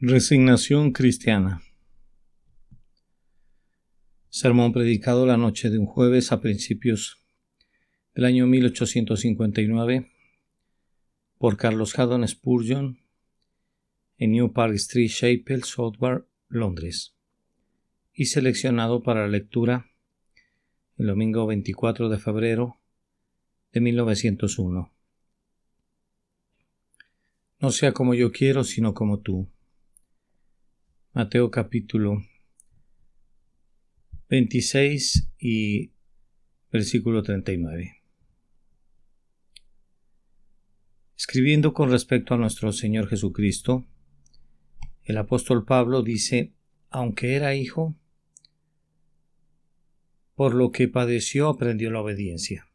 Resignación cristiana. Sermón predicado la noche de un jueves a principios del año 1859 por Carlos Haddon Spurgeon en New Park Street Chapel, Southwark, Londres, y seleccionado para la lectura el domingo 24 de febrero de 1901. No sea como yo quiero, sino como tú. Mateo capítulo 26 y versículo 39. Escribiendo con respecto a nuestro Señor Jesucristo, el apóstol Pablo dice: aunque era hijo, por lo que padeció aprendió la obediencia.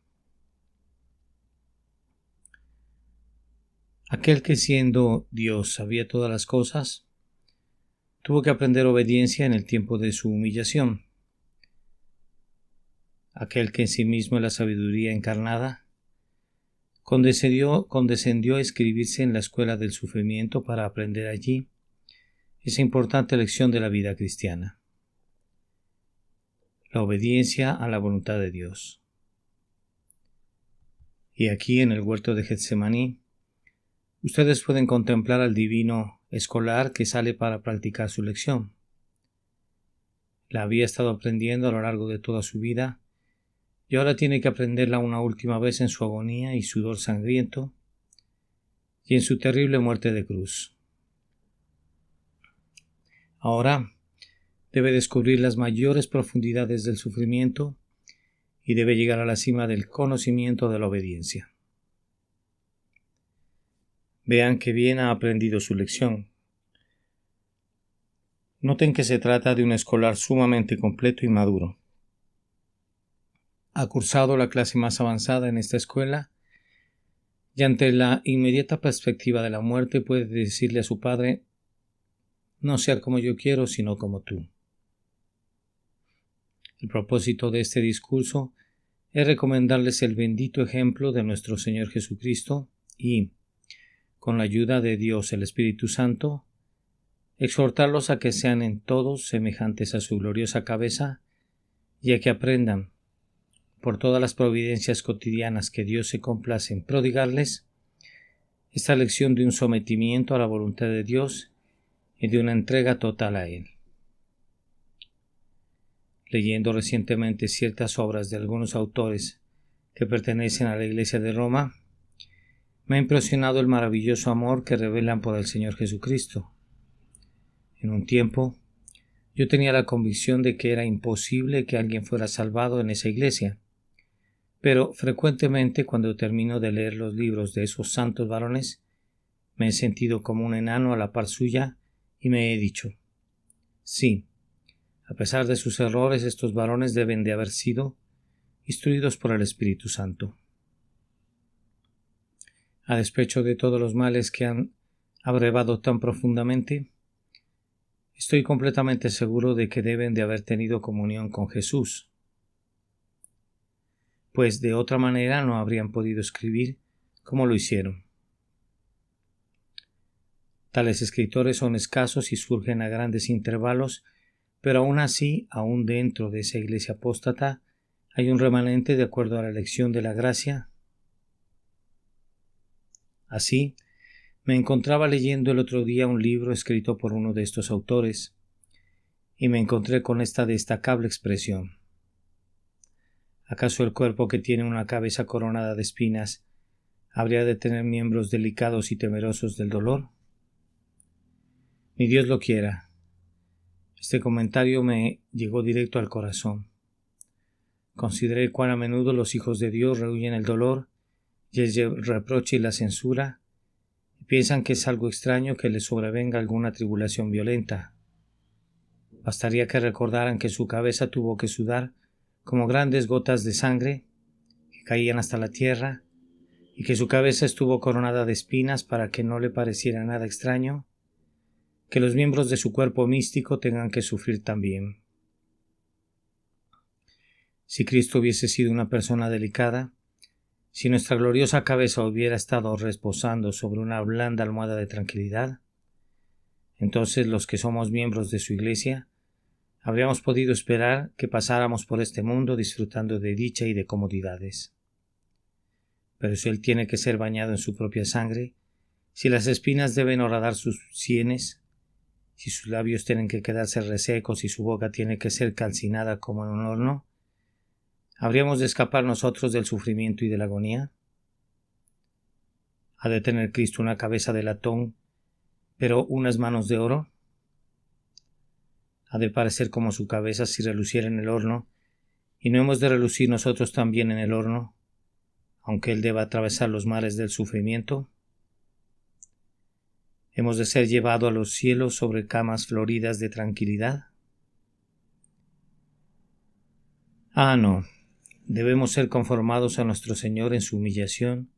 Aquel que siendo Dios sabía todas las cosas, tuvo que aprender obediencia en el tiempo de su humillación. Aquel que en sí mismo es la sabiduría encarnada, condescendió a inscribirse en la escuela del sufrimiento para aprender allí esa importante lección de la vida cristiana: la obediencia a la voluntad de Dios. Y aquí en el huerto de Getsemaní, ustedes pueden contemplar al divino escolar que sale para practicar su lección. La había estado aprendiendo a lo largo de toda su vida, y ahora tiene que aprenderla una última vez en su agonía y sudor sangriento, y en su terrible muerte de cruz. Ahora debe descubrir las mayores profundidades del sufrimiento y debe llegar a la cima del conocimiento de la obediencia. Vean que bien ha aprendido su lección. Noten que se trata de un escolar sumamente completo y maduro. Ha cursado la clase más avanzada en esta escuela y ante la inmediata perspectiva de la muerte puede decirle a su padre: no sea como yo quiero, sino como tú. El propósito de este discurso es recomendarles el bendito ejemplo de nuestro Señor Jesucristo y, con la ayuda de Dios el Espíritu Santo, exhortarlos a que sean en todos semejantes a su gloriosa cabeza y a que aprendan, por todas las providencias cotidianas que Dios se complace en prodigarles, esta lección de un sometimiento a la voluntad de Dios y de una entrega total a Él. Leyendo recientemente ciertas obras de algunos autores que pertenecen a la Iglesia de Roma, me ha impresionado el maravilloso amor que revelan por el Señor Jesucristo. En un tiempo, yo tenía la convicción de que era imposible que alguien fuera salvado en esa iglesia, pero frecuentemente cuando termino de leer los libros de esos santos varones, me he sentido como un enano a la par suya y me he dicho: sí, a pesar de sus errores, estos varones deben de haber sido instruidos por el Espíritu Santo. A despecho de todos los males que han abrevado tan profundamente, estoy completamente seguro de que deben de haber tenido comunión con Jesús, pues de otra manera no habrían podido escribir como lo hicieron. Tales escritores son escasos y surgen a grandes intervalos, pero aún así, aún dentro de esa iglesia apóstata, hay un remanente de acuerdo a la elección de la gracia. Así, me encontraba leyendo el otro día un libro escrito por uno de estos autores, y me encontré con esta destacable expresión: ¿acaso el cuerpo que tiene una cabeza coronada de espinas habría de tener miembros delicados y temerosos del dolor? Ni Dios lo quiera. Este comentario me llegó directo al corazón. Consideré cuán a menudo los hijos de Dios rehuyen el dolor y el reproche y la censura, y piensan que es algo extraño que les sobrevenga alguna tribulación violenta. Bastaría que recordaran que su cabeza tuvo que sudar como grandes gotas de sangre que caían hasta la tierra, y que su cabeza estuvo coronada de espinas para que no le pareciera nada extraño que los miembros de su cuerpo místico tengan que sufrir también. Si Cristo hubiese sido una persona delicada, si nuestra gloriosa cabeza hubiera estado reposando sobre una blanda almohada de tranquilidad, entonces los que somos miembros de su Iglesia habríamos podido esperar que pasáramos por este mundo disfrutando de dicha y de comodidades. Pero si Él tiene que ser bañado en su propia sangre, si las espinas deben horadar sus sienes, si sus labios tienen que quedarse resecos y su boca tiene que ser calcinada como en un horno, ¿habríamos de escapar nosotros del sufrimiento y de la agonía? ¿Ha de tener Cristo una cabeza de latón, pero unas manos de oro? ¿Ha de parecer como su cabeza si reluciera en el horno, y no hemos de relucir nosotros también en el horno, aunque Él deba atravesar los mares del sufrimiento? ¿Hemos de ser llevados a los cielos sobre camas floridas de tranquilidad? No. Debemos ser conformados a nuestro Señor en su humillación,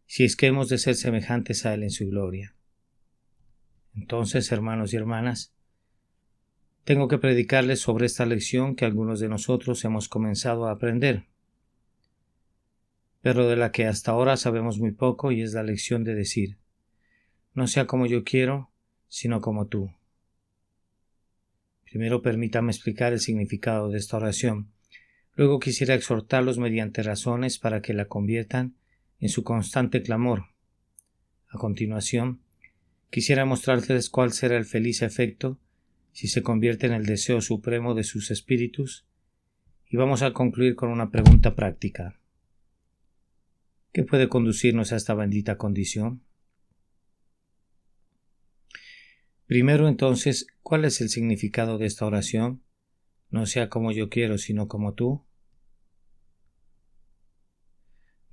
si es que hemos de ser semejantes a Él en su gloria. Entonces, hermanos y hermanas, tengo que predicarles sobre esta lección que algunos de nosotros hemos comenzado a aprender, pero de la que hasta ahora sabemos muy poco, y es la lección de decir: no sea como yo quiero, sino como tú. Primero permítame explicar el significado de esta oración. Luego quisiera exhortarlos mediante razones para que la conviertan en su constante clamor. A continuación, quisiera mostrarles cuál será el feliz efecto si se convierte en el deseo supremo de sus espíritus, y vamos a concluir con una pregunta práctica. ¿Qué puede conducirnos a esta bendita condición? Primero, entonces, ¿cuál es el significado de esta oración? No sea como yo quiero, sino como tú.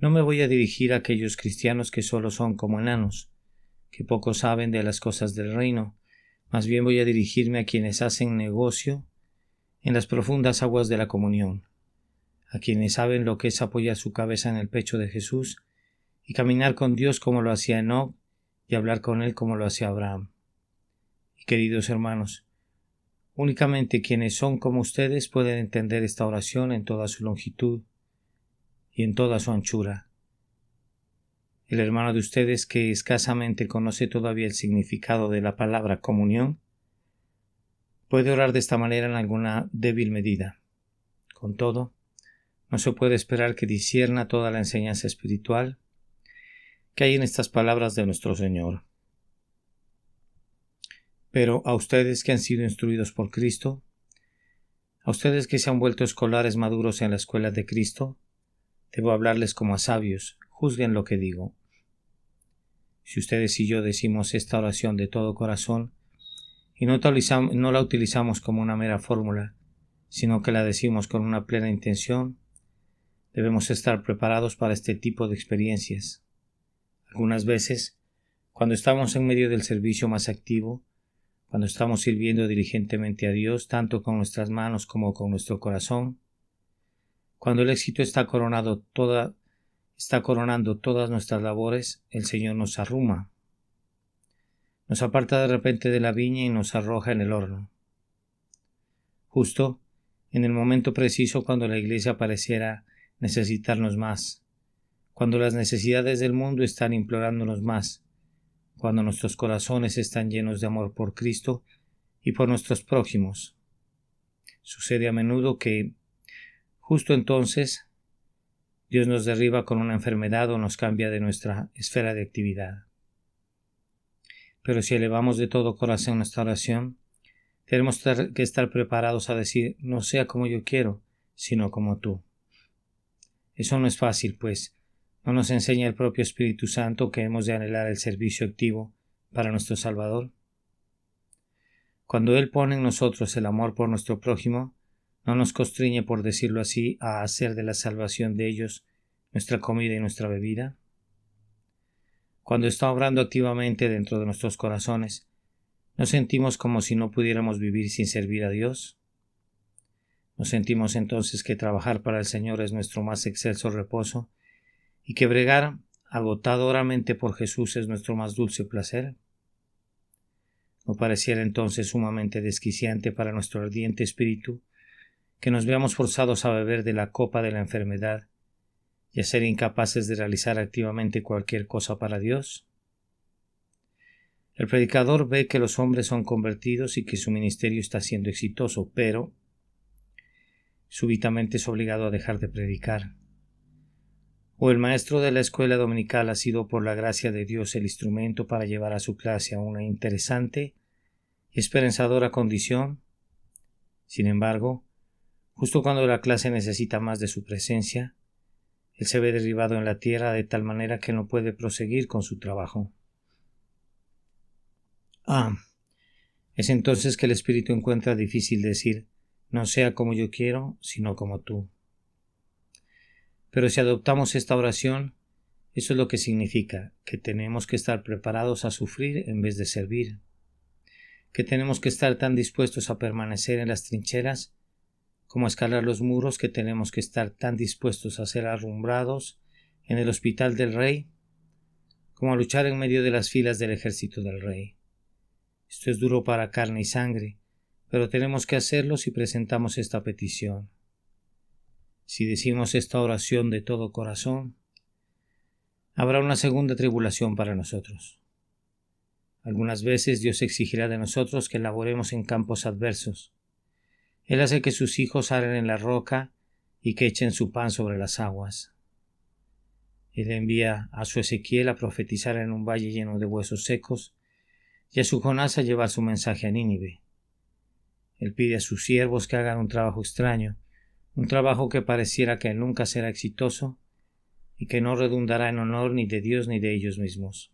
No me voy a dirigir a aquellos cristianos que solo son como enanos, que poco saben de las cosas del reino. Más bien voy a dirigirme a quienes hacen negocio en las profundas aguas de la comunión, a quienes saben lo que es apoyar su cabeza en el pecho de Jesús y caminar con Dios como lo hacía Enoc y hablar con Él como lo hacía Abraham. Y queridos hermanos, únicamente quienes son como ustedes pueden entender esta oración en toda su longitud y en toda su anchura. El hermano de ustedes que escasamente conoce todavía el significado de la palabra comunión, puede orar de esta manera en alguna débil medida. Con todo, no se puede esperar que discierna toda la enseñanza espiritual que hay en estas palabras de nuestro Señor. Pero a ustedes que han sido instruidos por Cristo, a ustedes que se han vuelto escolares maduros en la escuela de Cristo, debo hablarles como a sabios. Juzguen lo que digo. Si ustedes y yo decimos esta oración de todo corazón y no la utilizamos como una mera fórmula, sino que la decimos con una plena intención, debemos estar preparados para este tipo de experiencias. Algunas veces, cuando estamos en medio del servicio más activo, cuando estamos sirviendo diligentemente a Dios tanto con nuestras manos como con nuestro corazón, cuando el éxito está coronando todas nuestras labores, el Señor nos arruma, nos aparta de repente de la viña y nos arroja en el horno. Justo en el momento preciso cuando la Iglesia pareciera necesitarnos más, cuando las necesidades del mundo están implorándonos más, cuando nuestros corazones están llenos de amor por Cristo y por nuestros prójimos. Sucede a menudo que, justo entonces, Dios nos derriba con una enfermedad o nos cambia de nuestra esfera de actividad. Pero si elevamos de todo corazón nuestra oración, tenemos que estar preparados a decir: no sea como yo quiero, sino como tú. Eso no es fácil, pues no nos enseña el propio Espíritu Santo que hemos de anhelar el servicio activo para nuestro Salvador. Cuando Él pone en nosotros el amor por nuestro prójimo, no nos constriñe, por decirlo así, a hacer de la salvación de ellos nuestra comida y nuestra bebida. Cuando está obrando activamente dentro de nuestros corazones, ¿nos sentimos como si no pudiéramos vivir sin servir a Dios? ¿Nos sentimos entonces que trabajar para el Señor es nuestro más excelso reposo y que bregar agotadoramente por Jesús es nuestro más dulce placer? ¿No pareciera entonces sumamente desquiciante para nuestro ardiente espíritu que nos veamos forzados a beber de la copa de la enfermedad y a ser incapaces de realizar activamente cualquier cosa para Dios? El predicador ve que los hombres son convertidos y que su ministerio está siendo exitoso, pero súbitamente es obligado a dejar de predicar. O el maestro de la escuela dominical ha sido por la gracia de Dios el instrumento para llevar a su clase a una interesante y esperanzadora condición. Sin embargo, justo cuando la clase necesita más de su presencia, él se ve derribado en la tierra de tal manera que no puede proseguir con su trabajo. Es entonces que el Espíritu encuentra difícil decir, no sea como yo quiero, sino como tú. Pero si adoptamos esta oración, eso es lo que significa, que tenemos que estar preparados a sufrir en vez de servir, que tenemos que estar tan dispuestos a permanecer en las trincheras como a escalar los muros, que tenemos que estar tan dispuestos a ser alumbrados en el hospital del Rey, como a luchar en medio de las filas del ejército del Rey. Esto es duro para carne y sangre, pero tenemos que hacerlo si presentamos esta petición. Si decimos esta oración de todo corazón, habrá una segunda tribulación para nosotros. Algunas veces Dios exigirá de nosotros que laboremos en campos adversos. Él hace que sus hijos aren en la roca y que echen su pan sobre las aguas. Él envía a su Ezequiel a profetizar en un valle lleno de huesos secos y a su Jonás a llevar su mensaje a Nínive. Él pide a sus siervos que hagan un trabajo extraño, un trabajo que pareciera que nunca será exitoso y que no redundará en honor ni de Dios ni de ellos mismos.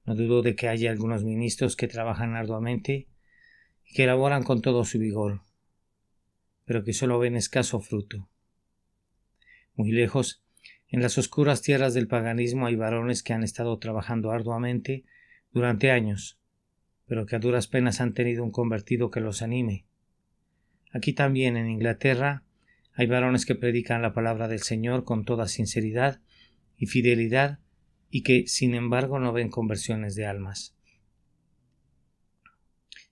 No dudo de que haya algunos ministros que trabajan arduamente y que laboran con todo su vigor, pero que solo ven escaso fruto. Muy lejos, en las oscuras tierras del paganismo hay varones que han estado trabajando arduamente durante años, pero que a duras penas han tenido un convertido que los anime. Aquí también, en Inglaterra, hay varones que predican la palabra del Señor con toda sinceridad y fidelidad y que, sin embargo, no ven conversiones de almas.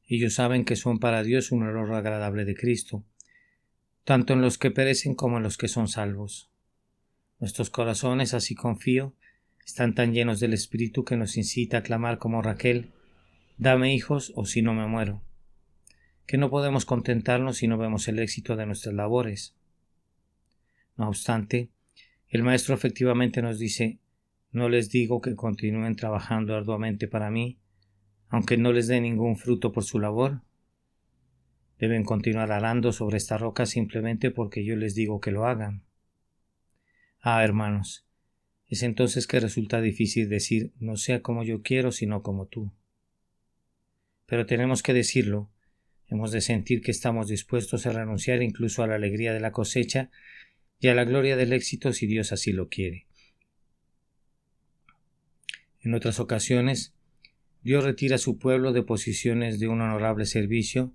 Ellos saben que son para Dios un olor agradable de Cristo, tanto en los que perecen como en los que son salvos. Nuestros corazones, así confío, están tan llenos del Espíritu que nos incita a clamar como Raquel, dame hijos o si no me muero, que no podemos contentarnos si no vemos el éxito de nuestras labores. No obstante, el Maestro efectivamente nos dice, no les digo que continúen trabajando arduamente para mí, aunque no les dé ningún fruto por su labor. Deben continuar arando sobre esta roca simplemente porque yo les digo que lo hagan. Hermanos, es entonces que resulta difícil decir, no sea como yo quiero, sino como tú. Pero tenemos que decirlo, hemos de sentir que estamos dispuestos a renunciar incluso a la alegría de la cosecha y a la gloria del éxito si Dios así lo quiere. En otras ocasiones, Dios retira a su pueblo de posiciones de un honorable servicio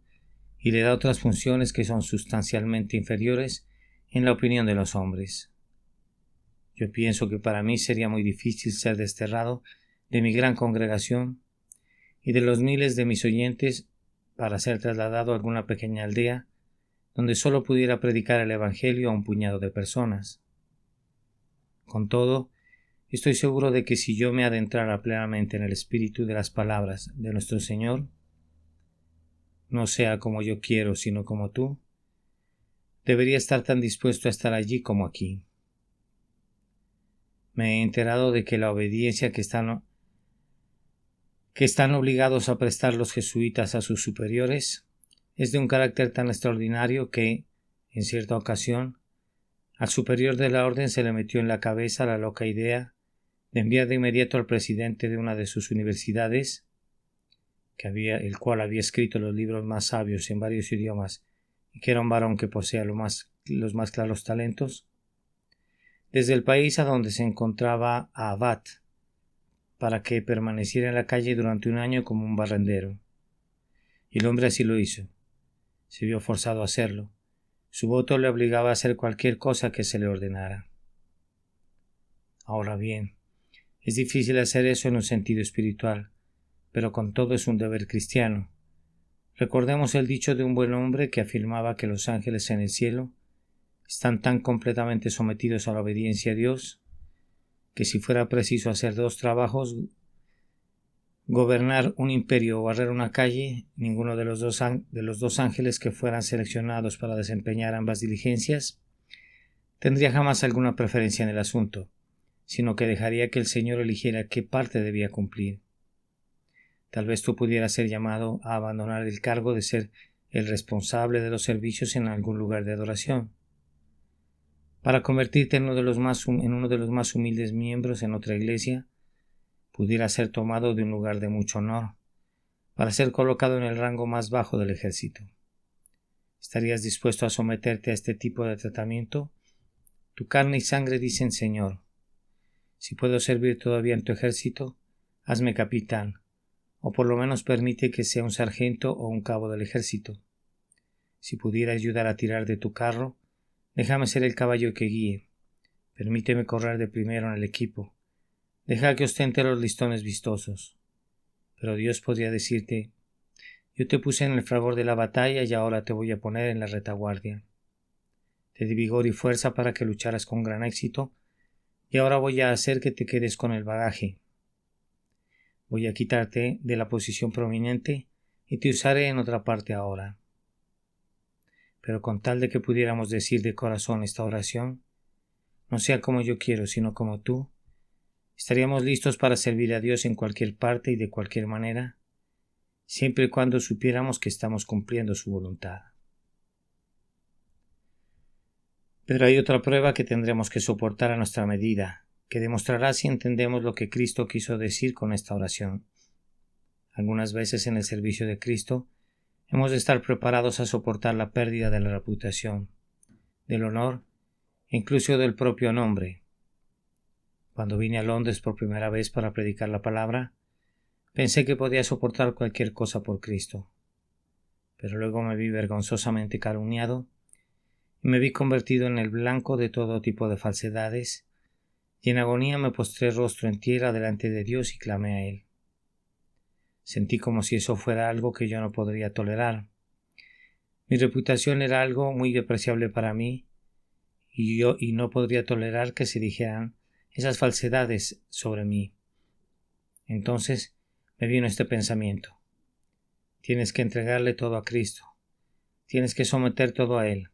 y le da otras funciones que son sustancialmente inferiores en la opinión de los hombres. Yo pienso que para mí sería muy difícil ser desterrado de mi gran congregación y de los miles de mis oyentes para ser trasladado a alguna pequeña aldea donde solo pudiera predicar el Evangelio a un puñado de personas. Con todo, estoy seguro de que si yo me adentrara plenamente en el espíritu de las palabras de nuestro Señor, no sea como yo quiero, sino como tú, debería estar tan dispuesto a estar allí como aquí. Me he enterado de que la obediencia que están obligados a prestar los jesuitas a sus superiores es de un carácter tan extraordinario que, en cierta ocasión, al superior de la orden se le metió en la cabeza la loca idea de enviar de inmediato al presidente de una de sus universidades, el cual había escrito los libros más sabios en varios idiomas y que era un varón que posea los más claros talentos, desde el país a donde se encontraba a Abad, para que permaneciera en la calle durante un año como un barrendero. Y el hombre así lo hizo. Se vio forzado a hacerlo. Su voto le obligaba a hacer cualquier cosa que se le ordenara. Ahora bien, es difícil hacer eso en un sentido espiritual, pero con todo es un deber cristiano. Recordemos el dicho de un buen hombre que afirmaba que los ángeles en el cielo están tan completamente sometidos a la obediencia a Dios que si fuera preciso hacer 2 trabajos, gobernar un imperio o barrer una calle, ninguno de los dos ángeles que fueran seleccionados para desempeñar ambas diligencias tendría jamás alguna preferencia en el asunto, sino que dejaría que el Señor eligiera qué parte debía cumplir. Tal vez tú pudieras ser llamado a abandonar el cargo de ser el responsable de los servicios en algún lugar de adoración, para convertirte en uno de los más humildes miembros en otra iglesia. Pudiera ser tomado de un lugar de mucho honor, para ser colocado en el rango más bajo del ejército. ¿Estarías dispuesto a someterte a este tipo de tratamiento? Tu carne y sangre dicen: Señor, si puedo servir todavía en tu ejército, hazme capitán, o por lo menos permite que sea un sargento o un cabo del ejército. Si pudiera ayudar a tirar de tu carro, déjame ser el caballo que guíe. Permíteme correr de primero en el equipo. Deja que ostente los listones vistosos. Pero Dios podría decirte: yo te puse en el fragor de la batalla y ahora te voy a poner en la retaguardia. Te di vigor y fuerza para que lucharas con gran éxito, y ahora voy a hacer que te quedes con el bagaje. Voy a quitarte de la posición prominente y te usaré en otra parte ahora. Pero con tal de que pudiéramos decir de corazón esta oración, no sea como yo quiero, sino como tú, estaríamos listos para servir a Dios en cualquier parte y de cualquier manera, siempre y cuando supiéramos que estamos cumpliendo su voluntad. Pero hay otra prueba que tendremos que soportar a nuestra medida, que demostrará si entendemos lo que Cristo quiso decir con esta oración. Algunas veces en el servicio de Cristo hemos de estar preparados a soportar la pérdida de la reputación, del honor e incluso del propio nombre. Cuando vine a Londres por primera vez para predicar la palabra, pensé que podía soportar cualquier cosa por Cristo, pero luego me vi vergonzosamente calumniado y me vi convertido en el blanco de todo tipo de falsedades, y en agonía me postré rostro en tierra delante de Dios y clamé a Él. Sentí como si eso fuera algo que yo no podría tolerar. Mi reputación era algo muy despreciable para mí, y no podría tolerar que se dijeran esas falsedades sobre mí. Entonces me vino este pensamiento: tienes que entregarle todo a Cristo, tienes que someter todo a Él,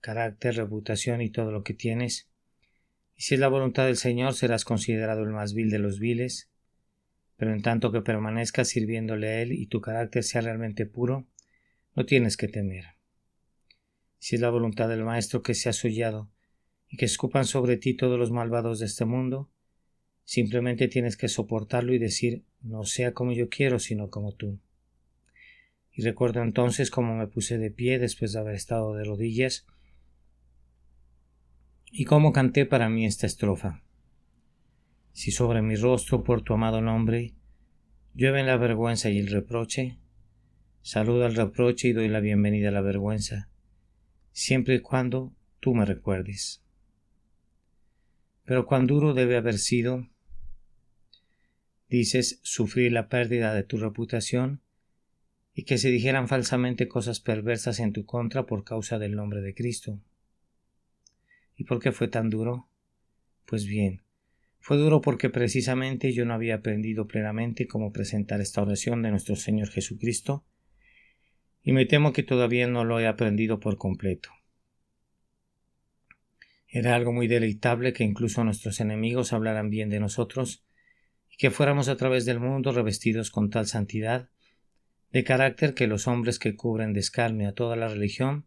carácter, reputación y todo lo que tienes, y si es la voluntad del Señor serás considerado el más vil de los viles, pero en tanto que permanezcas sirviéndole a Él y tu carácter sea realmente puro, no tienes que temer. Si es la voluntad del Maestro que seas hollado y que escupan sobre ti todos los malvados de este mundo, simplemente tienes que soportarlo y decir: no sea como yo quiero, sino como tú. Y recuerdo entonces cómo me puse de pie después de haber estado de rodillas y cómo canté para mí esta estrofa: si sobre mi rostro por tu amado nombre llueven la vergüenza y el reproche, saludo al reproche y doy la bienvenida a la vergüenza, siempre y cuando tú me recuerdes. Pero cuán duro debe haber sido, dices, sufrir la pérdida de tu reputación y que se dijeran falsamente cosas perversas en tu contra por causa del nombre de Cristo. ¿Y por qué fue tan duro? Pues bien, fue duro porque precisamente yo no había aprendido plenamente cómo presentar esta oración de nuestro Señor Jesucristo, y me temo que todavía no lo he aprendido por completo. Era algo muy deleitable que incluso nuestros enemigos hablaran bien de nosotros y que fuéramos a través del mundo revestidos con tal santidad de carácter que los hombres que cubren de escarnio a toda la religión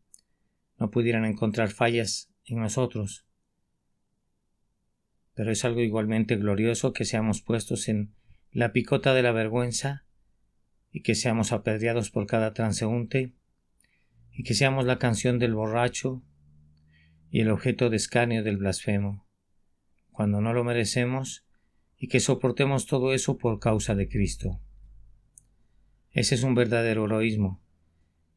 no pudieran encontrar fallas en nosotros. Pero es algo igualmente glorioso que seamos puestos en la picota de la vergüenza y que seamos apedreados por cada transeúnte y que seamos la canción del borracho y el objeto de escarnio del blasfemo, cuando no lo merecemos, y que soportemos todo eso por causa de Cristo. Ese es un verdadero heroísmo.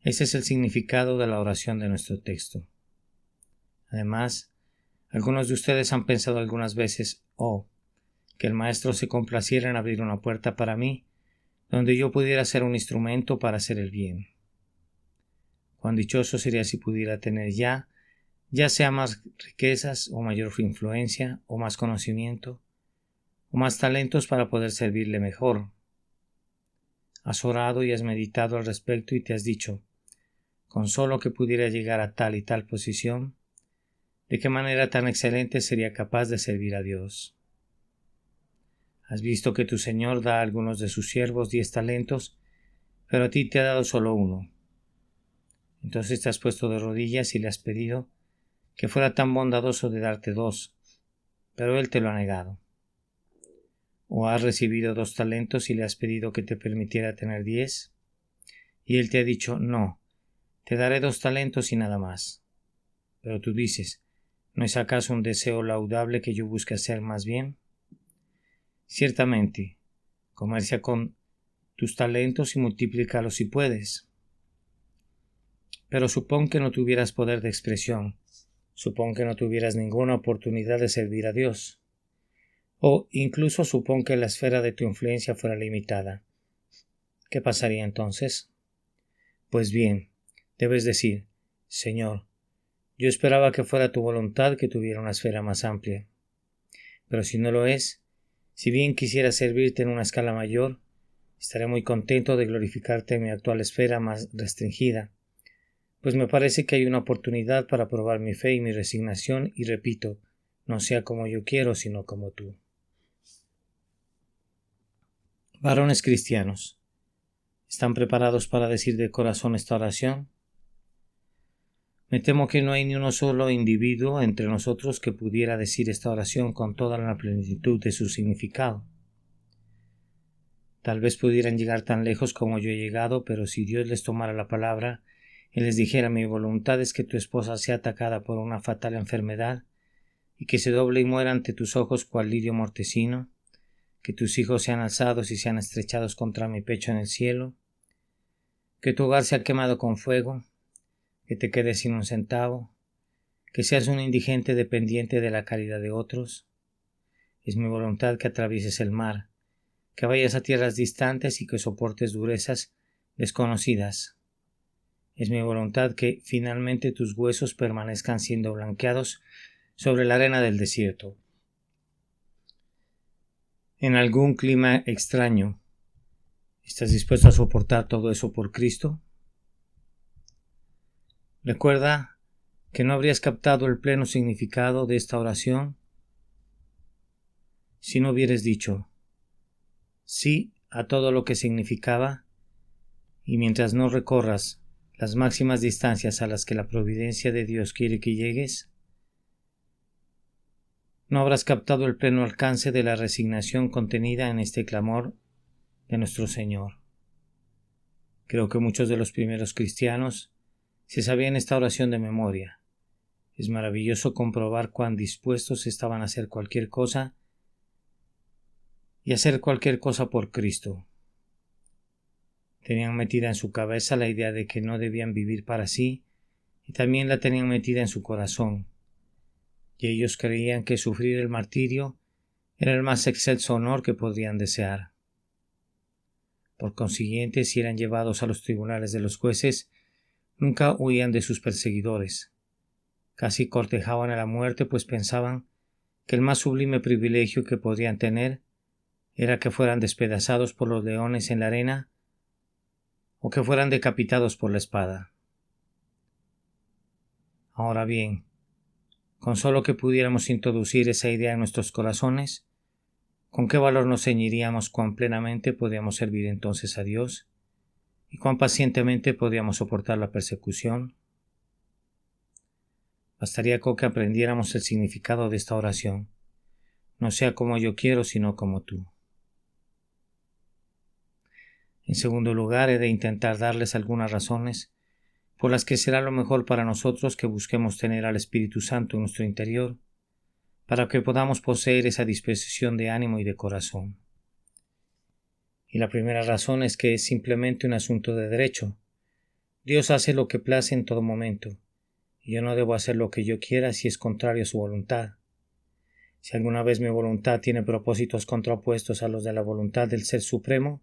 Ese es el significado de la oración de nuestro texto. Además, algunos de ustedes han pensado algunas veces: que el Maestro se complaciera en abrir una puerta para mí, donde yo pudiera ser un instrumento para hacer el bien. Cuán dichoso sería si pudiera tener ya sea más riquezas o mayor influencia o más conocimiento o más talentos para poder servirle mejor. Has orado y has meditado al respecto y te has dicho, con solo que pudiera llegar a tal y tal posición, ¿de qué manera tan excelente sería capaz de servir a Dios? Has visto que tu Señor da a algunos de sus siervos 10 talentos, pero a ti te ha dado solo 1. Entonces te has puesto de rodillas y le has pedido que fuera tan bondadoso de darte 2, pero Él te lo ha negado. ¿O has recibido 2 talentos y le has pedido que te permitiera tener 10? Y Él te ha dicho, no, te daré 2 talentos y nada más. Pero tú dices, ¿no es acaso un deseo laudable que yo busque hacer más bien? Ciertamente, comercia con tus talentos y multiplícalos si puedes. Pero supón que no tuvieras poder de expresión, supón que no tuvieras ninguna oportunidad de servir a Dios, o incluso supón que la esfera de tu influencia fuera limitada. ¿Qué pasaría entonces? Pues bien, debes decir, Señor, yo esperaba que fuera tu voluntad que tuviera una esfera más amplia. Pero si no lo es, si bien quisiera servirte en una escala mayor, estaré muy contento de glorificarte en mi actual esfera más restringida, pues me parece que hay una oportunidad para probar mi fe y mi resignación y repito, no sea como yo quiero, sino como tú. Varones cristianos, ¿están preparados para decir de corazón esta oración? Me temo que no hay ni uno solo individuo entre nosotros que pudiera decir esta oración con toda la plenitud de su significado. Tal vez pudieran llegar tan lejos como yo he llegado, pero si Dios les tomara la palabra y les dijera mi voluntad es que tu esposa sea atacada por una fatal enfermedad y que se doble y muera ante tus ojos cual lirio mortecino, que tus hijos sean alzados y sean estrechados contra mi pecho en el cielo, que tu hogar sea quemado con fuego, que te quedes sin un centavo, que seas un indigente dependiente de la caridad de otros. Es mi voluntad que atravieses el mar, que vayas a tierras distantes y que soportes durezas desconocidas. Es mi voluntad que finalmente tus huesos permanezcan siendo blanqueados sobre la arena del desierto. En algún clima extraño, ¿estás dispuesto a soportar todo eso por Cristo? Recuerda que no habrías captado el pleno significado de esta oración si no hubieras dicho sí a todo lo que significaba, y mientras no recorras las máximas distancias a las que la providencia de Dios quiere que llegues, no habrás captado el pleno alcance de la resignación contenida en este clamor de nuestro Señor. Creo que muchos de los primeros cristianos se sabían esta oración de memoria. Es maravilloso comprobar cuán dispuestos estaban a hacer cualquier cosa y hacer cualquier cosa por Cristo. Tenían metida en su cabeza la idea de que no debían vivir para sí y también la tenían metida en su corazón. Y ellos creían que sufrir el martirio era el más excelso honor que podrían desear. Por consiguiente, si eran llevados a los tribunales de los jueces, nunca huían de sus perseguidores. Casi cortejaban a la muerte, pues pensaban que el más sublime privilegio que podrían tener era que fueran despedazados por los leones en la arena o que fueran decapitados por la espada. Ahora bien, con solo que pudiéramos introducir esa idea en nuestros corazones, ¿con qué valor nos ceñiríamos cuán plenamente podríamos servir entonces a Dios y cuán pacientemente podríamos soportar la persecución? Bastaría con que aprendiéramos el significado de esta oración. No sea como yo quiero, sino como tú. En segundo lugar, he de intentar darles algunas razones por las que será lo mejor para nosotros que busquemos tener al Espíritu Santo en nuestro interior, para que podamos poseer esa disposición de ánimo y de corazón. Y la primera razón es que es simplemente un asunto de derecho. Dios hace lo que place en todo momento, y yo no debo hacer lo que yo quiera si es contrario a su voluntad. Si alguna vez mi voluntad tiene propósitos contrapuestos a los de la voluntad del Ser Supremo,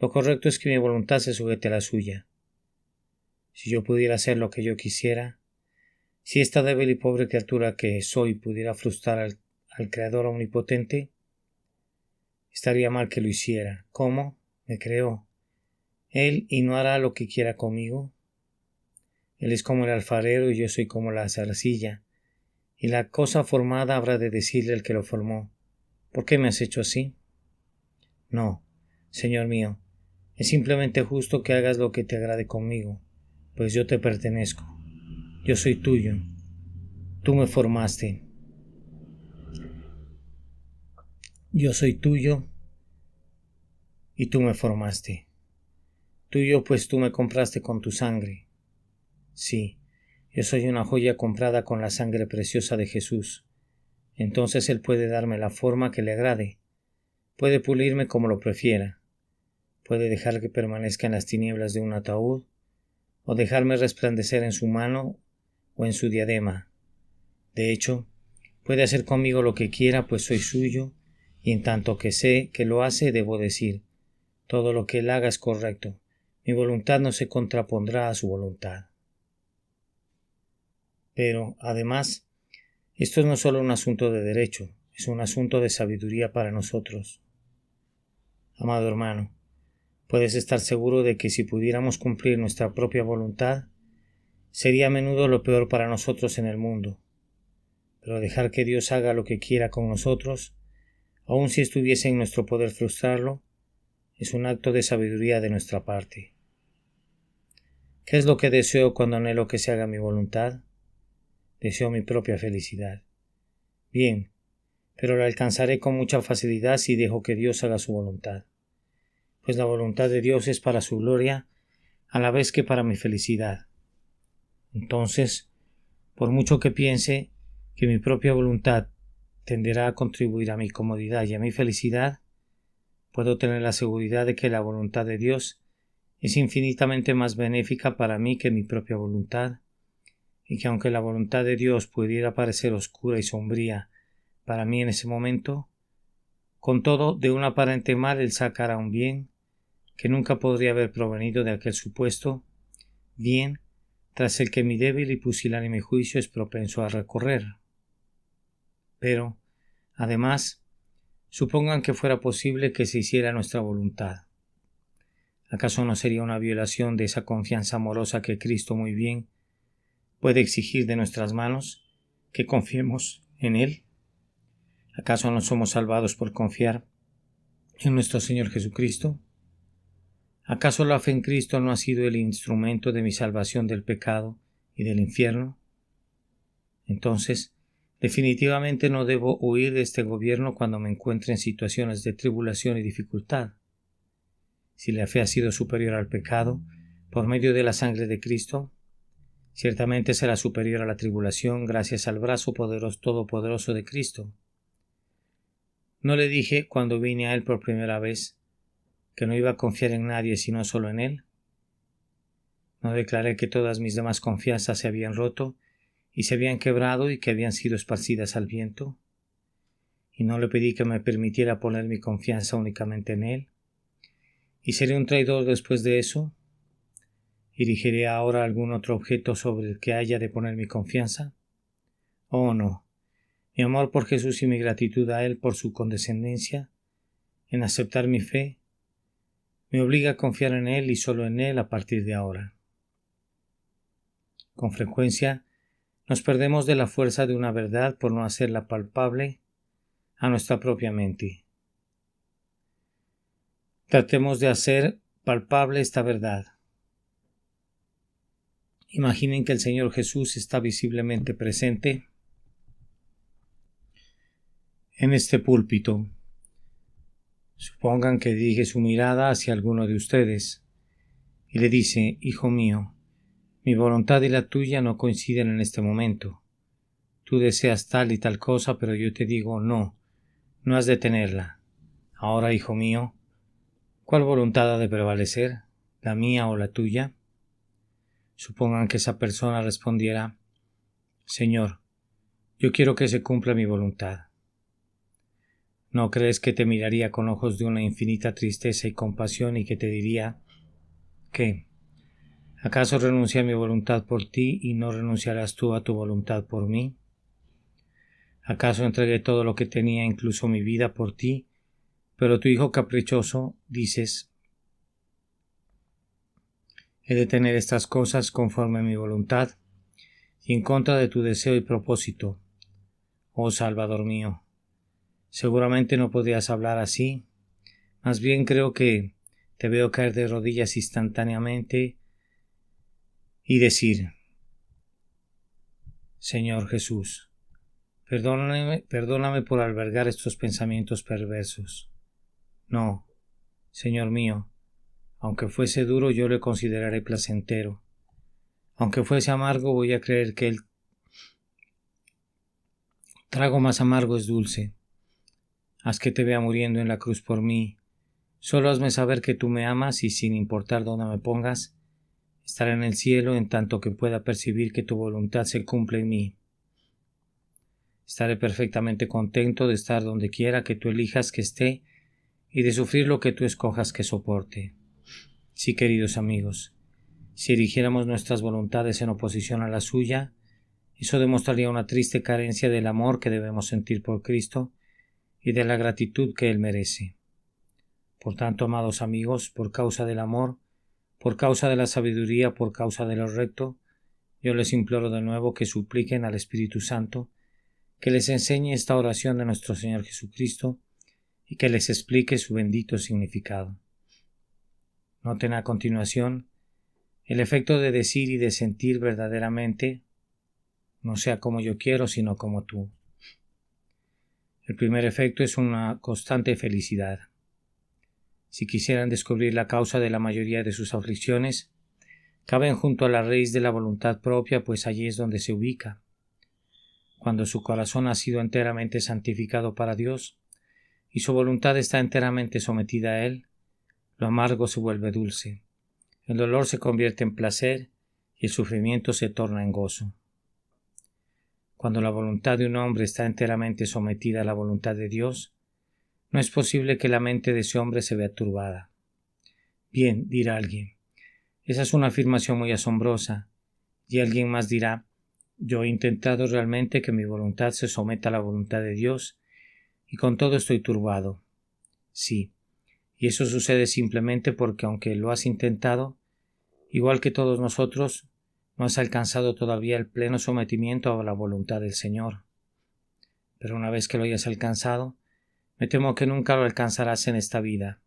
lo correcto es que mi voluntad se sujete a la suya. Si yo pudiera hacer lo que yo quisiera, si esta débil y pobre criatura que soy pudiera frustrar al Creador omnipotente, estaría mal que lo hiciera. ¿Cómo? Me creó, Él y no hará lo que quiera conmigo. Él es como el alfarero y yo soy como la arcilla, y la cosa formada habrá de decirle al que lo formó: ¿por qué me has hecho así? No, Señor mío, es simplemente justo que hagas lo que te agrade conmigo, pues yo te pertenezco, yo soy tuyo, tú me formaste, yo soy tuyo y tú me formaste, tuyo pues tú me compraste con tu sangre. Sí, yo soy una joya comprada con la sangre preciosa de Jesús. Entonces Él puede darme la forma que le agrade, puede pulirme como lo prefiera, puede dejar que permanezca en las tinieblas de un ataúd, o dejarme resplandecer en su mano o en su diadema. De hecho, puede hacer conmigo lo que quiera, pues soy suyo, y en tanto que sé que lo hace, debo decir: todo lo que Él haga es correcto, mi voluntad no se contrapondrá a su voluntad. Pero, además, esto no es solo un asunto de derecho, es un asunto de sabiduría para nosotros. Amado hermano, puedes estar seguro de que si pudiéramos cumplir nuestra propia voluntad, sería a menudo lo peor para nosotros en el mundo. Pero dejar que Dios haga lo que quiera con nosotros, aun si estuviese en nuestro poder frustrarlo, es un acto de sabiduría de nuestra parte. ¿Qué es lo que deseo cuando anhelo que se haga mi voluntad? Deseo mi propia felicidad. Bien, pero la alcanzaré con mucha facilidad si dejo que Dios haga su voluntad, pues la voluntad de Dios es para su gloria a la vez que para mi felicidad. Entonces, por mucho que piense que mi propia voluntad tenderá a contribuir a mi comodidad y a mi felicidad, puedo tener la seguridad de que la voluntad de Dios es infinitamente más benéfica para mí que mi propia voluntad, y que aunque la voluntad de Dios pudiera parecer oscura y sombría para mí en ese momento, con todo, de un aparente mal Él sacará un bien que nunca podría haber provenido de aquel supuesto bien tras el que mi débil y pusilánime juicio es propenso a recorrer. Pero, además, supongan que fuera posible que se hiciera nuestra voluntad. ¿Acaso no sería una violación de esa confianza amorosa que Cristo muy bien puede exigir de nuestras manos, que confiemos en Él? ¿Acaso no somos salvados por confiar en nuestro Señor Jesucristo? ¿Acaso la fe en Cristo no ha sido el instrumento de mi salvación del pecado y del infierno? Entonces, definitivamente no debo huir de este gobierno cuando me encuentre en situaciones de tribulación y dificultad. Si la fe ha sido superior al pecado por medio de la sangre de Cristo, ciertamente será superior a la tribulación gracias al brazo todopoderoso de Cristo. ¿No le dije cuando vine a Él por primera vez que no iba a confiar en nadie sino solo en Él? ¿No declaré que todas mis demás confianzas se habían roto y se habían quebrado y que habían sido esparcidas al viento? ¿Y no le pedí que me permitiera poner mi confianza únicamente en Él? ¿Y seré un traidor después de eso? ¿Dirigiré ahora algún otro objeto sobre el que haya de poner mi confianza? Oh, no. Mi amor por Jesús y mi gratitud a Él por su condescendencia en aceptar mi fe me obliga a confiar en Él y solo en Él a partir de ahora. Con frecuencia nos perdemos de la fuerza de una verdad por no hacerla palpable a nuestra propia mente. Tratemos de hacer palpable esta verdad. Imaginen que el Señor Jesús está visiblemente presente en este púlpito. Supongan que dirige su mirada hacia alguno de ustedes y le dice: Hijo mío, mi voluntad y la tuya no coinciden en este momento. Tú deseas tal y tal cosa, pero yo te digo no, no has de tenerla. Ahora, hijo mío, ¿cuál voluntad ha de prevalecer, la mía o la tuya? Supongan que esa persona respondiera: Señor, yo quiero que se cumpla mi voluntad. ¿No crees que te miraría con ojos de una infinita tristeza y compasión y que te diría: ¿qué? ¿Acaso renuncié a mi voluntad por ti y no renunciarás tú a tu voluntad por mí? ¿Acaso entregué todo lo que tenía, incluso mi vida, por ti? Pero tu hijo caprichoso, dices, He de tener estas cosas conforme a mi voluntad y en contra de tu deseo y propósito, oh Salvador mío. Seguramente no podrías hablar así, más bien creo que te veo caer de rodillas instantáneamente y decir: Señor Jesús, perdóname por albergar estos pensamientos perversos. No, Señor mío, aunque fuese duro yo lo consideraré placentero. Aunque fuese amargo voy a creer que el trago más amargo es dulce. Haz que te vea muriendo en la cruz por mí. Solo hazme saber que tú me amas y sin importar dónde me pongas, estaré en el cielo en tanto que pueda percibir que tu voluntad se cumple en mí. Estaré perfectamente contento de estar donde quiera que tú elijas que esté y de sufrir lo que tú escojas que soporte. Sí, queridos amigos, si erigiéramos nuestras voluntades en oposición a la suya, eso demostraría una triste carencia del amor que debemos sentir por Cristo y de la gratitud que Él merece. Por tanto, amados amigos, por causa del amor, por causa de la sabiduría, por causa de lo recto, yo les imploro de nuevo que supliquen al Espíritu Santo que les enseñe esta oración de nuestro Señor Jesucristo y que les explique su bendito significado. Noten a continuación el efecto de decir y de sentir verdaderamente: no sea como yo quiero, sino como tú. El primer efecto es una constante felicidad. Si quisieran descubrir la causa de la mayoría de sus aflicciones, caben junto a la raíz de la voluntad propia, pues allí es donde se ubica. Cuando su corazón ha sido enteramente santificado para Dios y su voluntad está enteramente sometida a Él, lo amargo se vuelve dulce, el dolor se convierte en placer y el sufrimiento se torna en gozo. Cuando la voluntad de un hombre está enteramente sometida a la voluntad de Dios, no es posible que la mente de ese hombre se vea turbada. Bien, dirá alguien, esa es una afirmación muy asombrosa, y alguien más dirá: yo he intentado realmente que mi voluntad se someta a la voluntad de Dios y con todo estoy turbado. Sí, y eso sucede simplemente porque aunque lo has intentado, igual que todos nosotros, no has alcanzado todavía el pleno sometimiento a la voluntad del Señor. Pero una vez que lo hayas alcanzado, me temo que nunca lo alcanzarás en esta vida.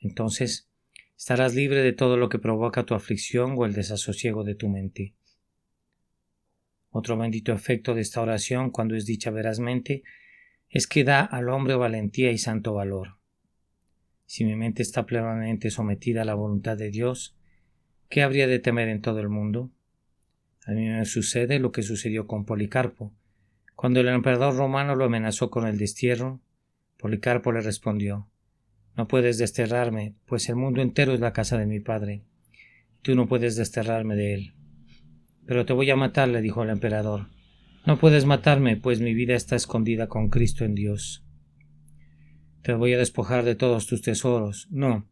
Entonces, estarás libre de todo lo que provoca tu aflicción o el desasosiego de tu mente. Otro bendito efecto de esta oración, cuando es dicha verazmente, es que da al hombre valentía y santo valor. Si mi mente está plenamente sometida a la voluntad de Dios, ¿qué habría de temer en todo el mundo? A mí me sucede lo que sucedió con Policarpo. Cuando el emperador romano lo amenazó con el destierro, Policarpo le respondió: no puedes desterrarme, pues el mundo entero es la casa de mi padre, y tú no puedes desterrarme de él. Pero te voy a matar, le dijo el emperador. No puedes matarme, pues mi vida está escondida con Cristo en Dios. Te voy a despojar de todos tus tesoros. No,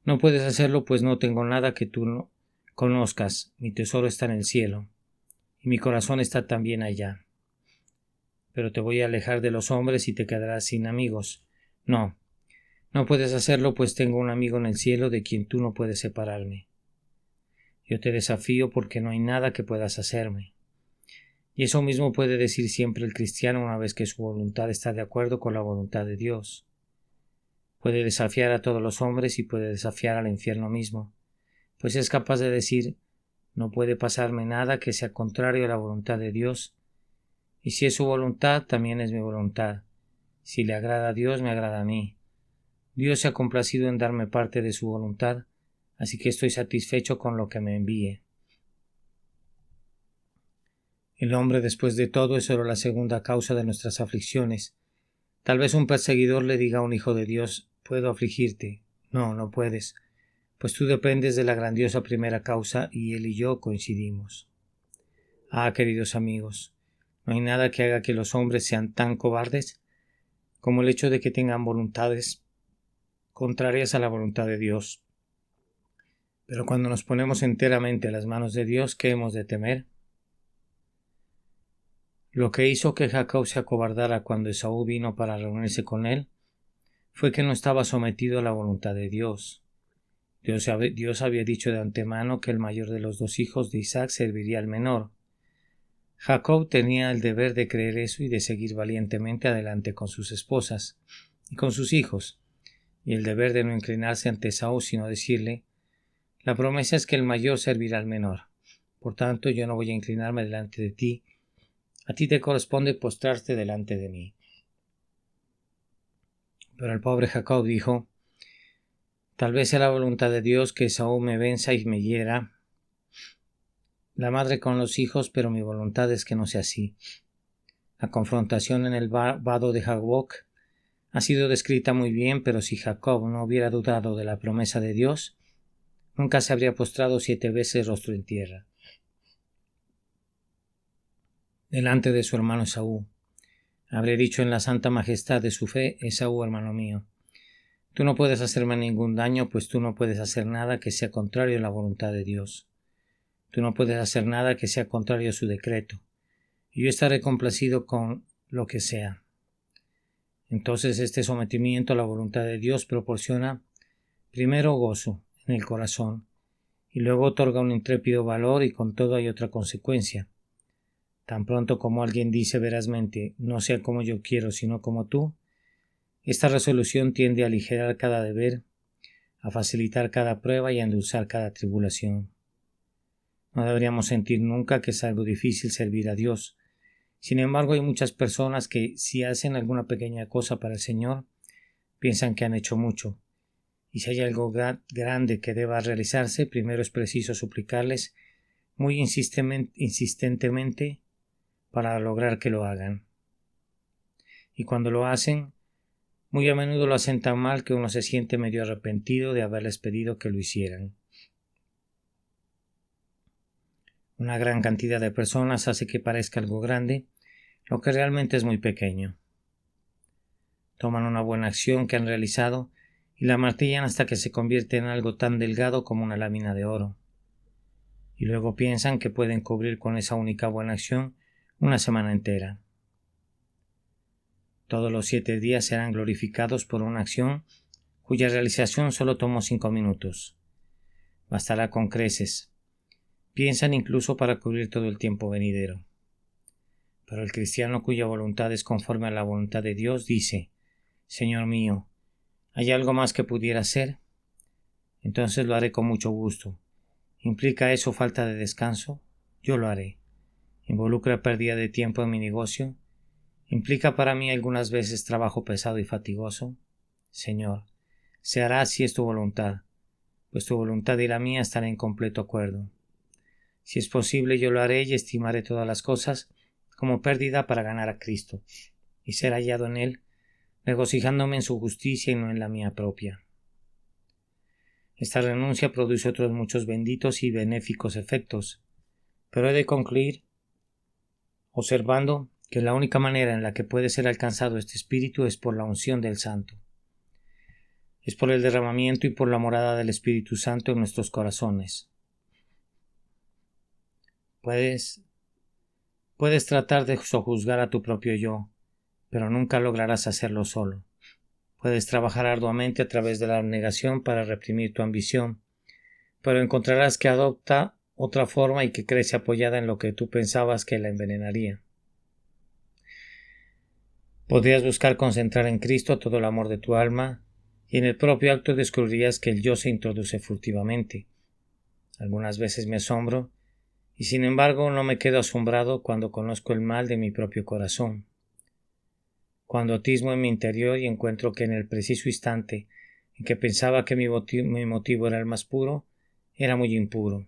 no puedes hacerlo, pues no tengo nada que tú no conozcas. Mi tesoro está en el cielo, y mi corazón está también allá. Pero te voy a alejar de los hombres y te quedarás sin amigos. No, no puedes hacerlo, pues tengo un amigo en el cielo de quien tú no puedes separarme. Yo te desafío porque no hay nada que puedas hacerme. Y eso mismo puede decir siempre el cristiano una vez que su voluntad está de acuerdo con la voluntad de Dios. Puede desafiar a todos los hombres y puede desafiar al infierno mismo, pues es capaz de decir: no puede pasarme nada que sea contrario a la voluntad de Dios, y si es su voluntad, también es mi voluntad. Si le agrada a Dios, me agrada a mí. Dios se ha complacido en darme parte de su voluntad, así que estoy satisfecho con lo que me envíe. El hombre, después de todo, es solo la segunda causa de nuestras aflicciones. Tal vez un perseguidor le diga a un hijo de Dios: puedo afligirte. No, no puedes, pues tú dependes de la grandiosa primera causa y él y yo coincidimos. Ah, queridos amigos, no hay nada que haga que los hombres sean tan cobardes como el hecho de que tengan voluntades contrarias a la voluntad de Dios. Pero cuando nos ponemos enteramente a las manos de Dios, ¿qué hemos de temer? Lo que hizo que Jacob se acobardara cuando Esaú vino para reunirse con él fue que no estaba sometido a la voluntad de Dios, Dios había dicho de antemano que el mayor de los 2 hijos de Isaac serviría al menor. Jacob tenía el deber de creer eso y de seguir valientemente adelante con sus esposas y con sus hijos, y el deber de no inclinarse ante Esaú, sino decirle: la promesa es que el mayor servirá al menor. Por tanto, yo no voy a inclinarme delante de ti. A ti te corresponde postrarte delante de mí. Pero el pobre Jacob dijo: tal vez sea la voluntad de Dios que Esaú me venza y me hiera la madre con los hijos, pero mi voluntad es que no sea así. La confrontación en el vado de Jaboc ha sido descrita muy bien, pero si Jacob no hubiera dudado de la promesa de Dios, nunca se habría postrado 7 veces rostro en tierra delante de su hermano Esaú. Habría dicho en la santa majestad de su fe: Esaú, hermano mío, tú no puedes hacerme ningún daño, pues tú no puedes hacer nada que sea contrario a la voluntad de Dios. Tú no puedes hacer nada que sea contrario a su decreto, y yo estaré complacido con lo que sea. Entonces este sometimiento a la voluntad de Dios proporciona primero gozo en el corazón, y luego otorga un intrépido valor, y con todo hay otra consecuencia. Tan pronto como alguien dice verazmente: no sea como yo quiero, sino como tú, esta resolución tiende a aligerar cada deber, a facilitar cada prueba y a endulzar cada tribulación. No deberíamos sentir nunca que es algo difícil servir a Dios. Sin embargo, hay muchas personas que, si hacen alguna pequeña cosa para el Señor, piensan que han hecho mucho. Y si hay algo grande que deba realizarse, primero es preciso suplicarles muy insistentemente para lograr que lo hagan. Y cuando lo hacen, muy a menudo lo hacen tan mal que uno se siente medio arrepentido de haberles pedido que lo hicieran. Una gran cantidad de personas hace que parezca algo grande, lo que realmente es muy pequeño. Toman una buena acción que han realizado y la martillan hasta que se convierte en algo tan delgado como una lámina de oro. Y luego piensan que pueden cubrir con esa única buena acción una semana entera. Todos los 7 días serán glorificados por una acción cuya realización solo tomó 5 minutos. Bastará con creces. Piensan incluso para cubrir todo el tiempo venidero. Pero el cristiano cuya voluntad es conforme a la voluntad de Dios dice: Señor mío, ¿hay algo más que pudiera hacer? Entonces lo haré con mucho gusto. ¿Implica eso falta de descanso? Yo lo haré. ¿Involucra pérdida de tiempo en mi negocio? ¿Implica para mí algunas veces trabajo pesado y fatigoso? Señor, se hará si es tu voluntad, pues tu voluntad y la mía están en completo acuerdo. Si es posible, yo lo haré y estimaré todas las cosas como pérdida para ganar a Cristo y ser hallado en Él, regocijándome en su justicia y no en la mía propia. Esta renuncia produce otros muchos benditos y benéficos efectos, pero he de concluir observando que la única manera en la que puede ser alcanzado este espíritu es por la unción del Santo. Es por el derramamiento y por la morada del Espíritu Santo en nuestros corazones. Puedes tratar de sojuzgar a tu propio yo, pero nunca lograrás hacerlo solo. Puedes trabajar arduamente a través de la abnegación para reprimir tu ambición, pero encontrarás que adopta otra forma y que crece apoyada en lo que tú pensabas que la envenenaría. Podrías buscar concentrar en Cristo todo el amor de tu alma, y en el propio acto descubrirías que el yo se introduce furtivamente. Algunas veces me asombro, y sin embargo no me quedo asombrado cuando conozco el mal de mi propio corazón. Cuando atismo en mi interior y encuentro que en el preciso instante en que pensaba que mi motivo era el más puro, era muy impuro.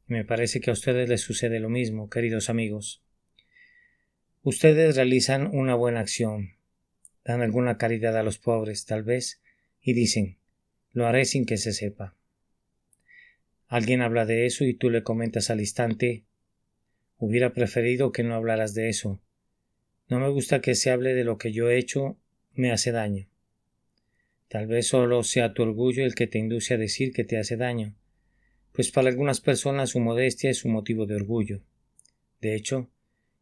Y me parece que a ustedes les sucede lo mismo, queridos amigos. Ustedes realizan una buena acción, dan alguna caridad a los pobres, tal vez, y dicen: lo haré sin que se sepa. Alguien habla de eso y tú le comentas al instante: hubiera preferido que no hablaras de eso. No me gusta que se hable de lo que yo he hecho, me hace daño. Tal vez solo sea tu orgullo el que te induce a decir que te hace daño, pues para algunas personas su modestia es su motivo de orgullo. De hecho,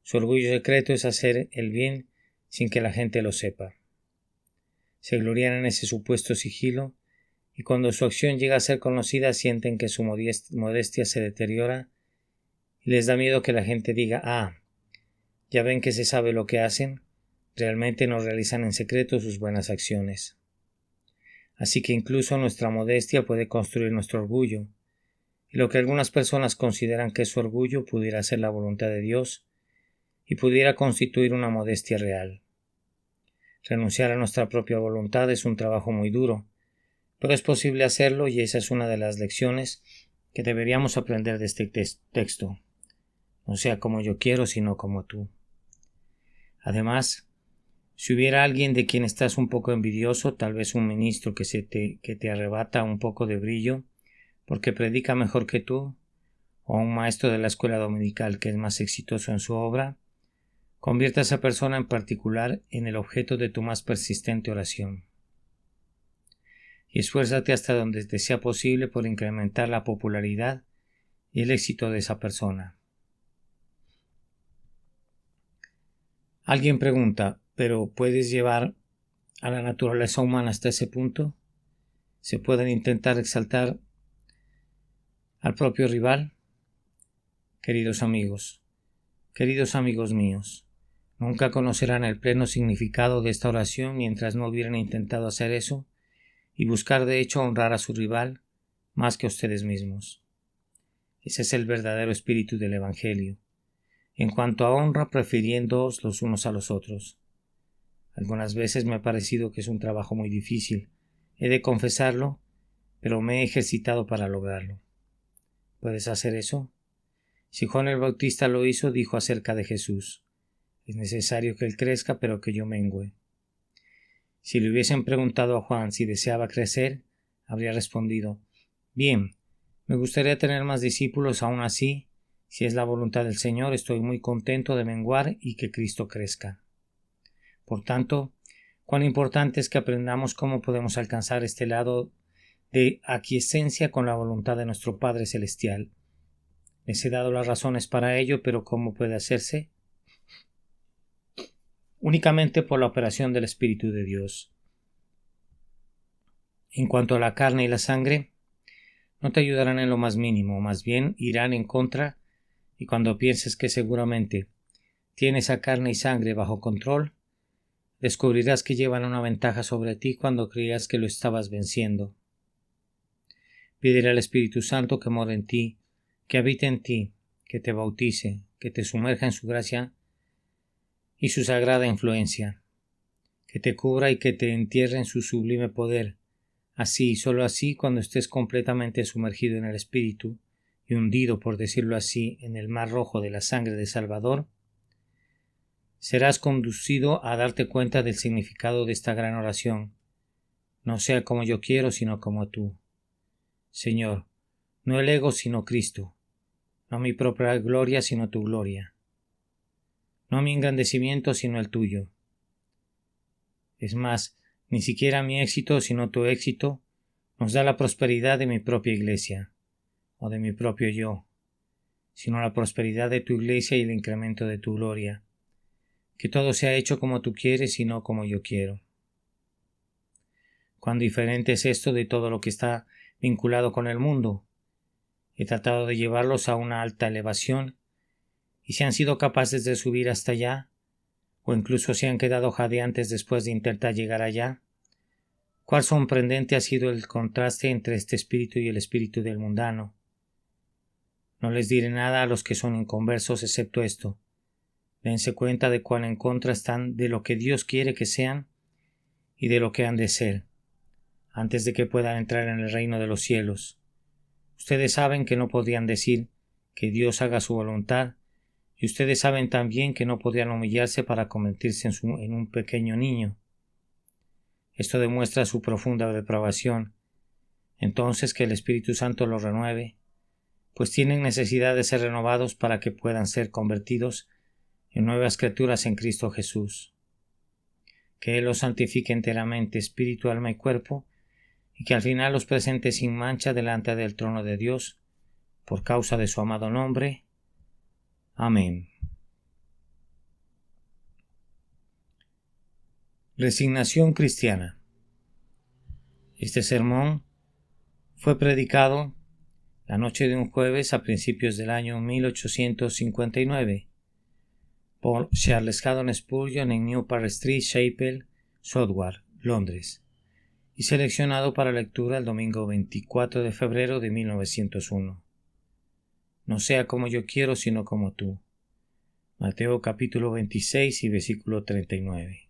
su orgullo secreto es hacer el bien sin que la gente lo sepa. Se glorian en ese supuesto sigilo y cuando su acción llega a ser conocida sienten que su modestia se deteriora y les da miedo que la gente diga: ya ven que se sabe lo que hacen, realmente no realizan en secreto sus buenas acciones. Así que incluso nuestra modestia puede construir nuestro orgullo, y lo que algunas personas consideran que es su orgullo pudiera ser la voluntad de Dios y pudiera constituir una modestia real. Renunciar a nuestra propia voluntad es un trabajo muy duro, pero es posible hacerlo y esa es una de las lecciones que deberíamos aprender de este texto. No sea como yo quiero, sino como tú. Además, si hubiera alguien de quien estás un poco envidioso, tal vez un ministro que te arrebata un poco de brillo porque predica mejor que tú, o un maestro de la escuela dominical que es más exitoso en su obra, convierta a esa persona en particular en el objeto de tu más persistente oración. Y esfuérzate hasta donde te sea posible por incrementar la popularidad y el éxito de esa persona. Alguien pregunta: ¿pero puedes llevar a la naturaleza humana hasta ese punto? ¿Se pueden intentar exaltar al propio rival? Queridos amigos míos, nunca conocerán el pleno significado de esta oración mientras no hubieran intentado hacer eso y buscar de hecho honrar a su rival más que a ustedes mismos. Ese es el verdadero espíritu del Evangelio. En cuanto a honra, prefiriéndoos los unos a los otros. Algunas veces me ha parecido que es un trabajo muy difícil, he de confesarlo, pero me he ejercitado para lograrlo. ¿Puedes hacer eso? Si Juan el Bautista lo hizo, dijo acerca de Jesús: es necesario que él crezca, pero que yo mengüe. Si le hubiesen preguntado a Juan si deseaba crecer, habría respondido: bien, me gustaría tener más discípulos, aún así, si es la voluntad del Señor, estoy muy contento de menguar y que Cristo crezca. Por tanto, cuán importante es que aprendamos cómo podemos alcanzar este lado de aquiescencia con la voluntad de nuestro Padre Celestial. Les he dado las razones para ello, pero ¿cómo puede hacerse? Únicamente por la operación del Espíritu de Dios. En cuanto a la carne y la sangre, no te ayudarán en lo más mínimo, más bien irán en contra, y cuando pienses que seguramente tienes a carne y sangre bajo control, descubrirás que llevan una ventaja sobre ti cuando creías que lo estabas venciendo. Pídele al Espíritu Santo que more en ti, que habite en ti, que te bautice, que te sumerja en su gracia y su sagrada influencia, que te cubra y que te entierre en su sublime poder. Así, sólo así, cuando estés completamente sumergido en el Espíritu y hundido, por decirlo así, en el mar rojo de la sangre de Salvador, serás conducido a darte cuenta del significado de esta gran oración. No sea como yo quiero, sino como tú. Señor, no el ego, sino Cristo. No mi propia gloria, sino tu gloria. No mi engrandecimiento, sino el tuyo. Es más, ni siquiera mi éxito, sino tu éxito, nos da la prosperidad de mi propia iglesia, o de mi propio yo, sino la prosperidad de tu iglesia y el incremento de tu gloria. Que todo sea hecho como tú quieres y no como yo quiero. Cuán diferente es esto de todo lo que está vinculado con el mundo. He tratado de llevarlos a una alta elevación, y si han sido capaces de subir hasta allá, o incluso se han quedado jadeantes después de intentar llegar allá, cuán sorprendente ha sido el contraste entre este espíritu y el espíritu del mundano. No les diré nada a los que son inconversos excepto esto: dense cuenta de cuán en contra están de lo que Dios quiere que sean y de lo que han de ser, antes de que puedan entrar en el reino de los cielos. Ustedes saben que no podrían decir que Dios haga su voluntad, y ustedes saben también que no podrían humillarse para convertirse en un pequeño niño. Esto demuestra su profunda depravación. Entonces que el Espíritu Santo los renueve, pues tienen necesidad de ser renovados para que puedan ser convertidos en nuevas criaturas en Cristo Jesús. Que Él los santifique enteramente, espíritu, alma y cuerpo, y que al final los presente sin mancha delante del trono de Dios, por causa de su amado nombre. Amén. Resignación cristiana. Este sermón Fue predicado la noche de un jueves a principios del año 1859 por Charles Haddon Spurgeon en New Park Street Chapel, Southwark, Londres, y seleccionado para lectura el domingo 24 de febrero de 1901. No sea como yo quiero, sino como tú. Mateo capítulo 26 y versículo 39.